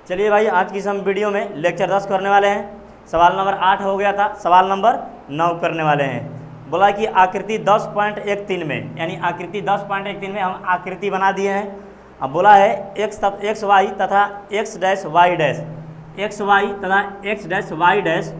चलिए भाई, आज की इस हम वीडियो में लेक्चर 10 करने वाले हैं। सवाल नंबर 8 हो गया था, सवाल नंबर 9 करने वाले हैं। बोला कि आकृति 10.13 में, यानी आकृति 10.13 में हम आकृति बना दिए हैं। अब बोला है एक्स वाई तथा X dash Y dash, X Y तथा एक्स डैश वाई डैश।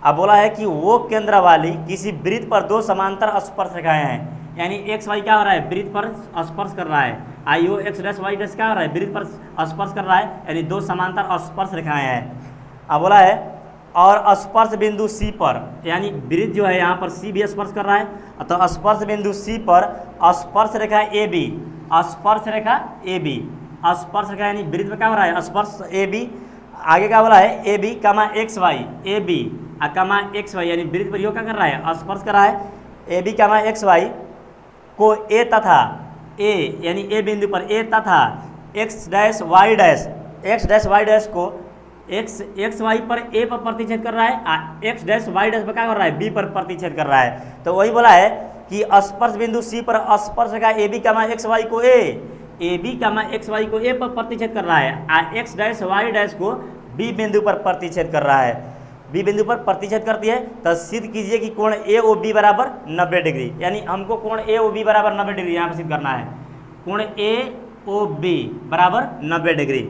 अब बोला है कि वो केंद्र वाली किसी वृत्त पर दो समांतर स्पर्श रेखाएं हैं, यानी एक्स वाई क्या हो रहा है, वृत्त पर स्पर्श कर रहा है। आई ओ एक्स डैश वाई डैश क्या हो रहा है, वृत्त पर स्पर्श कर रहा है, यानी दो समांतर स्पर्श रेखाएं हैं। अब बोला है और स्पर्श बिंदु सी पर, यानी वृत्त जो है यहाँ पर सी भी स्पर्श कर रहा है, तो स्पर्श बिंदु सी पर स्पर्श रेखा ए बी, स्पर्श रेखा ए बी, स्पर्श रेखा यानी वृत्त में क्या हो रहा है, स्पर्श ए बी। आगे क्या बोला है, A B comma X Y, A B comma X Y, यानी वृत्त पर क्या कर रहा है, स्पर्श कर रहा है। A B comma X Y को ए तथा ए, यानी ए बिंदु पर ए तथा X dash Y dash, X dash Y dash को एक्स वाई पर ए पर प्रतिच्छेद कर रहा है, एक्स डैश वाई डैश पर क्या कर रहा है, बी पर प्रतिच्छेद कर रहा है। तो वही बोला है कि स्पर्श बिंदु सी पर स्पर्श रेखा A B comma X Y को A B comma X Y को ए पर प्रतिच्छेद कर रहा है, एक्स डैश वाई डैश को बी बिंदु पर प्रतिच्छेद कर रहा है, बी बिंदु पर प्रतिच्छेद करती है। तो सिद्ध कीजिए कि कोण ए ओ बी बराबर 90 डिग्री, यानी हमको कोण ए ओ बी बराबर 90 डिग्री यहाँ पर सिद्ध करना है। कोण ए ओ बी बराबर 90 डिग्री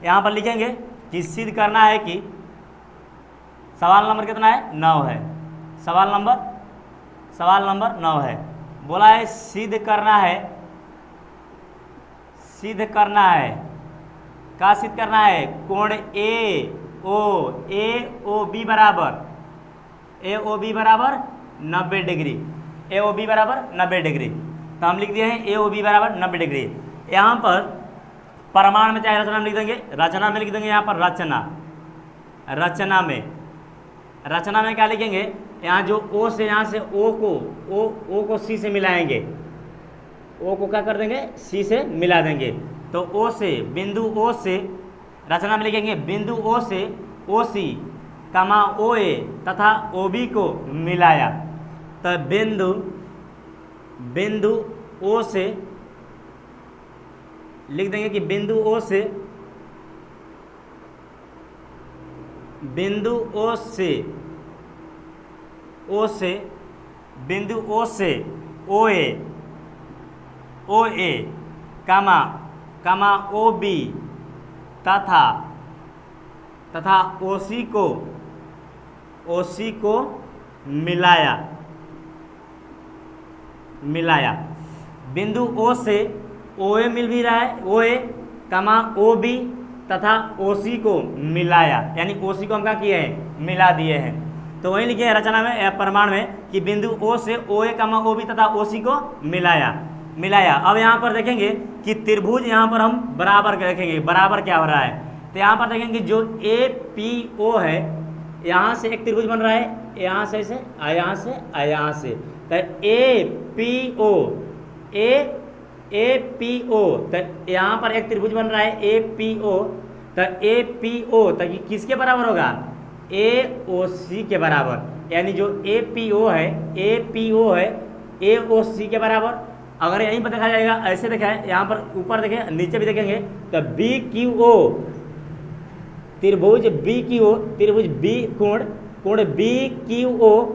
यहाँ पर लिखेंगे कि सिद्ध करना है कि सवाल नंबर कितना है, 9 है। सवाल नंबर 9 है। बोला है सिद्ध करना है, क्या सिद्ध करना है, कोण ए ओ बी बराबर 90 डिग्री, ए ओ बी बराबर 90 डिग्री। तो हम लिख दिए हैं ए ओ बी बराबर 90 डिग्री। यहाँ पर प्रमाण में चाहे रचना में लिख देंगे, रचना में लिख देंगे, यहाँ पर रचना में क्या लिखेंगे, यहाँ जो ओ से, यहाँ से ओ को सी से मिलाएंगे, ओ को क्या कर देंगे, सी से मिला देंगे। तो ओ से, बिंदु ओ से, रचना में लिखेंगे बिंदु ओ से ओ सी कमा ओ ए तथा ओ बी को मिलाया। तो बिंदु ओ से लिख देंगे कि बिंदु ओ से बिंदु ओ से ओ ए कमा ओ बी तथा ओ सी को मिलाया। बिंदु ओ से ओ ए मिल भी रहा है, ओ ए कमा ओ बी तथा ओ सी को मिलाया, यानी ओ सी को हम क्या किए हैं, मिला दिए हैं। तो वही लिखे हैं रचना में, प्रमाण में कि बिंदु ओ से ओ ए कमा ओ बी तथा ओ सी को मिलाया। अब यहाँ पर देखेंगे कि त्रिभुज यहाँ पर हम बराबर देखेंगे, बराबर क्या हो रहा है। तो यहाँ पर देखेंगे जो ए पी ओ है, यहाँ से एक त्रिभुज बन रहा है, यहाँ से ऐसे, यहाँ से। तो ए पी ओ, तो यहाँ पर एक त्रिभुज बन रहा है ए पी ओ। तो ए पी ओ तो किसके बराबर होगा, ए ओ सी के बराबर, यानी जो ए पी ओ है ए ओ सी के बराबर। अगर यहीं पर देखा जाएगा, ऐसे देखा है, यहाँ पर ऊपर देखें, नीचे भी देखेंगे, तो बी क्यू ओ, त्रिभुज बी क्यू ओ, त्रिभुज बी कोण बी क्यू ओ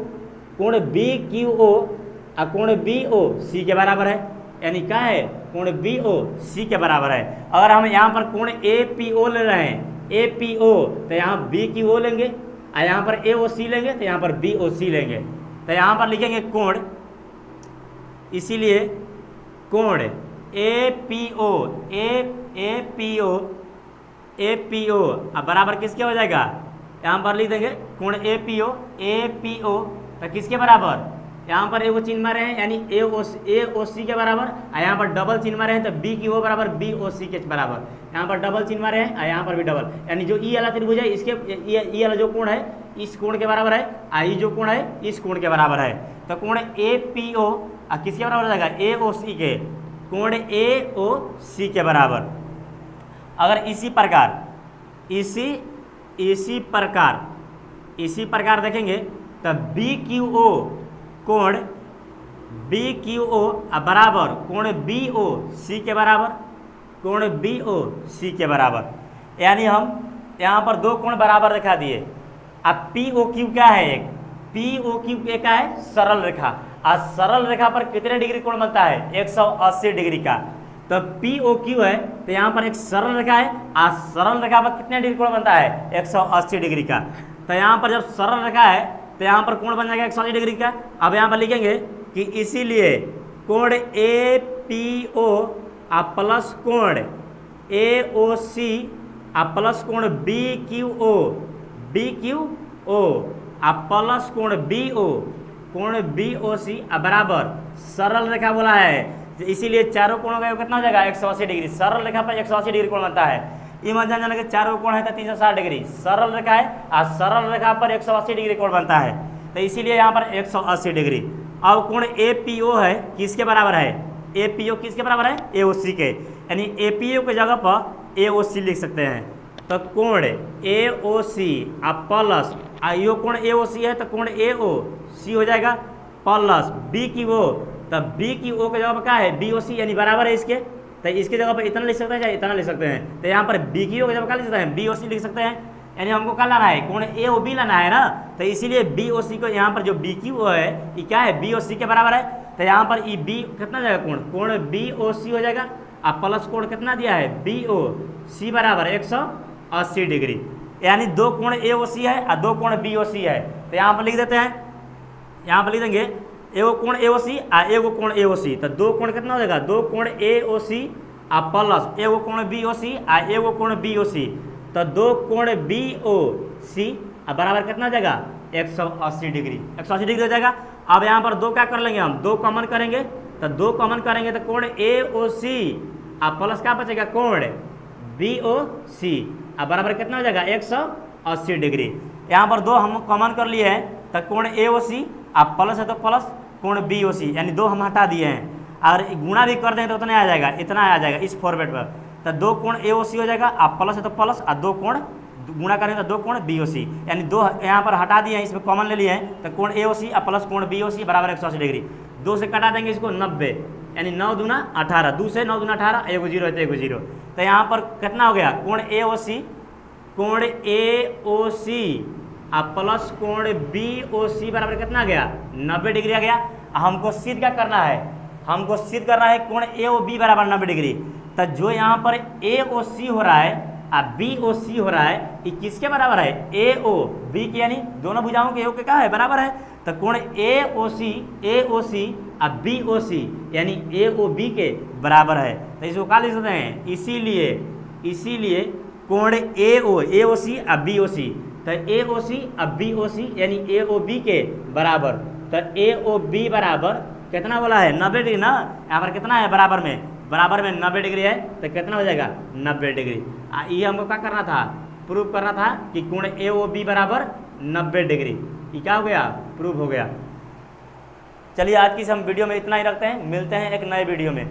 और कोण बी ओ सी के बराबर है, यानी क्या है, कोण बी ओ सी के बराबर है। अगर हम यहाँ पर कोण ए पी ओ ले रहे हैं, ए पी ओ, तो यहाँ बी क्यू ओ लेंगे, और यहाँ पर ए ओ सी लेंगे, तो यहाँ पर बी ओ सी लेंगे। तो यहाँ पर लिखेंगे कोण, इसीलिए कोण ए पी ओ अब बराबर किसके हो जाएगा, यहाँ पर लिख देंगे कोण ए पी ओ तो किसके बराबर, यहाँ पर एगो चिन्ह मारे हैं, यानी ए ओ सी के बराबर, और यहाँ पर डबल चिन्ह मारे हैं, तो बी की ओ बराबर बी ओ सी के बराबर। यहाँ पर डबल चिन्ह मारे हैं और यहाँ पर भी डबल, यानी जो ई वाला त्रिभुज है, इसके ई वाला जो कोण है इस कोण के बराबर है, और ये जो कोण है इस कोण के बराबर है। तो कोण ए पी ओ किसके बराबर हो जाएगा, ए ओ सी के, कोण ए ओ सी के बराबर। अगर इसी प्रकार देखेंगे तो बी क्यू ओ, कोण बी क्यू ओ बराबर कोण बी ओ सी के बराबर, कोण बी ओ सी के बराबर। यानी हम यहाँ पर दो कोण बराबर दिखा दिए। अब पी ओ क्यू क्या है, एक पी ओ क्यू क्या है, सरल रेखा। आज सरल रेखा पर कितने डिग्री कोण बनता है, 180 डिग्री का। तो पी ओ क्यू है तो यहाँ पर एक सरल रेखा है, आज सरल रेखा पर कितने डिग्री कोण बनता है, 180 डिग्री का। तो यहाँ पर जब सरल रेखा है तो यहाँ पर कोण बन जाएगा 180 डिग्री का। अब यहाँ पर लिखेंगे कि इसीलिए कोण ए पी ओ प्लस कोण ए ओ सी प्लस कोण बी क्यू ओ प्लस कोण बी ओ सी बराबर सरल रेखा बोला है। इसीलिए चारों कोणों का कितना हो जाएगा, 180 डिग्री। सरल रेखा पर 180 डिग्री कोण बनता है। ये मत जान जाना कि चारों कोण है तो 360 डिग्री। सरल रेखा है और सरल रेखा पर 180 डिग्री कोण बनता है, तो इसीलिए यहाँ पर 180 डिग्री। अब कोण ए पी ओ है किसके बराबर है, ए पी ओ किसके बराबर है, ए ओ सी के। यानी ए पी ओ की जगह पर ए ओ सी लिख सकते हैं। तो कोण ए ओ सी प्लस यो कोण ए ओ सी है तो कोण ए ओ सी हो जाएगा प्लस बी की ओ, तब बी की ओ के जगह पर क्या है, बी ओ सी, यानी बराबर है इसके। तो इसके जगह पर इतना लिख सकते हैं या इतना लिख सकते हैं। तो यहाँ पर बी की ओ के जगह क्या लिख सकते हैं, बी ओ सी लिख सकते हैं। यानी हमको क्या लाना है, कोण ए ओ बी लाना है ना। तो इसीलिए बी ओ सी को यहाँ पर जो बी की ओ है ये क्या है, बी ओ सी के बराबर है। तो यहाँ पर ई बी कितना जाएगा, कोण बी ओ सी हो जाएगा। अब प्लस कोण कितना दिया है, बी ओ सी बराबर 180 डिग्री। यानी दो कोण ए ओ सी है और दो कोण बी ओ सी है। तो यहाँ पर लिख देते हैं, यहाँ पर लिख देंगे एगो कोण ए ओ सी और एगो कोण ए ओ सी। तो दो कोण कितना हो जाएगा, दो कोण ए ओ सी प्लस एगो कोण बी ओ सी और एगो कोण बी ओ सी। तो दो कोण बी ओ सी बराबर कितना हो जाएगा, 180 डिग्री। 180 डिग्री हो जाएगा। अब यहाँ पर दो क्या कर लेंगे, हम दो कॉमन करेंगे। तो दो कॉमन करेंगे तो कोण ए ओ सी प्लस क्या बचेगा, कोण बी ओ सी बराबर कितना हो जाएगा, 180 डिग्री। यहाँ पर दो हम कॉमन कर लिए हैं तो कोण ए ओ सी प्लस है तो प्लस कोण बी ओ सी, यानी दो हम हटा दिए हैं। अगर गुणा भी कर दें तो उतना आ जाएगा, इतना आ जाएगा इस फॉर्मेट पर। तो दो कोण ए ओ सी हो जाएगा, प्लस है तो प्लस और दो कोण गुणा करेंगे तो दो कोण बी ओ सी, यानी दो यहाँ पर हटा दिए हैं, इसमें कॉमन ले लिए हैं। तो कोण ए ओ सी प्लस कोण बी ओ सी बराबर 180 डिग्री। दो से कटा देंगे इसको 90, यानी 9 दूना 18, 2 से 9 दूना 18, एगो जीरो है तो एगो जीरो। तो यहाँ पर कितना हो गया, कोण ए ओ सी प्लस कोण बी ओ सी बराबर कितना आ गया, 90 डिग्री आ गया। हमको सिद्ध क्या करना है, हमको सिद्ध करना है कोण ए ओ बी बराबर 90 डिग्री। तो जो यहाँ पर ए ओ सी हो रहा है और बी ओ सी हो रहा है, ये किसके बराबर है, ए ओ बी के, यानी दोनों भुजाओं के ए ओ के क्या है, बराबर है। तो कोण ए ओ सी और बी ओ सी यानी ए ओ बी के बराबर है। तो इसको क्या लिख सकते हैं, इसीलिए कोण ए ओ सी और बी ओ सी, तो ए ओ सी और बी ओ सी यानी ए ओ बी के बराबर। तो ए ओ बी बराबर कितना बोला है, 90 डिग्री ना। यहाँ पर कितना है, बराबर में 90 डिग्री है। तो कितना हो जाएगा, 90 डिग्री। ये हमको क्या करना था, प्रूव करना था कि कोण ए ओ बी बराबर 90 डिग्री। ये क्या हो गया, प्रूव हो गया। चलिए आज की इस हम वीडियो में इतना ही रखते हैं, मिलते हैं एक नए वीडियो में।